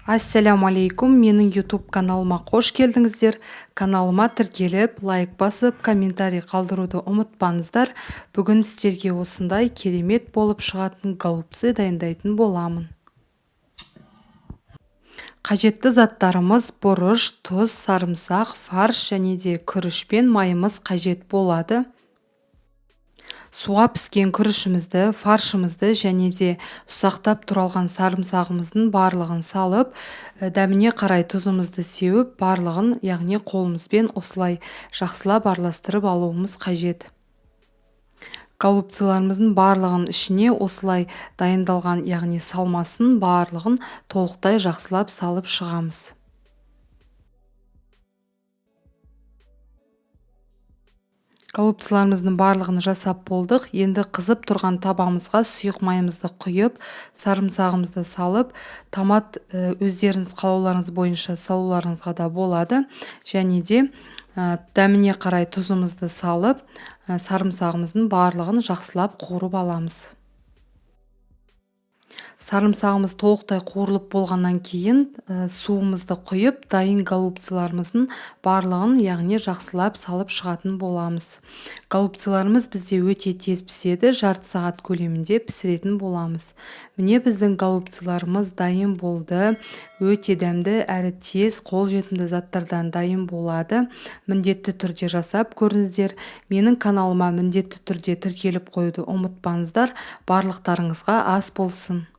Ассаляму алейкум, менің YouTube каналыма қош келдіңіздер. Каналыма тіркеліп, лайк басып, комментарий қалдыруды ұмытпаңыздар. Бүгін сіздерге осындай керемет болып шығатын голубцы дайындайтын боламын. Қажетті заттарымыз бұрыш, тұз, сарымсақ, фарш және де күріш пен майымыз қажет болады. Суға піскен күрішімізді, фаршымызды және де ұсақтап туралған сарымсағымыздың барлығын салып, дәміне қарай тұзымызды сеуіп, барлығын, яғни қолымызбен осылай жақсылап араластырып алуымыз қажет. Голубцыларымыздың барлығын ішіне осылай дайындалған, яғни салмасын барлығын толықтай жақсылап салып шығамыз. Голубцыларымыздың барлығын жасап болдық. Енді қызып тұрған табамызға сұйық майымызды құйып, сарымсағымызды салып, томат өздеріңіз қалауларыңыз бойынша салуларыңызға да болады. Және де дәміне қарай тұзымызды салып, сарымсағымыздың барлығын жақсылап қуырып аламыз. Сарымсағымыз толықтай қуырылып болғаннан кейін суымызды құйып, дайын голубцыларымыздың барлығын, яғни жақсылап салып шығатын боламыз. Голубцыларымыз бізде өте тез піседі, жарты сағат көлемінде пісіретін боламыз. Міне біздің голубцыларымыз дайын болды. Өте дәмді әрі тез қолжетімді заттардан дайын болады. Міндетті түрде жасап көріңіздер. Менің каналыма міндетті түрде тіркеліп қоюды ұмытпаңыздар. Барлықтарыңызға ас болсын.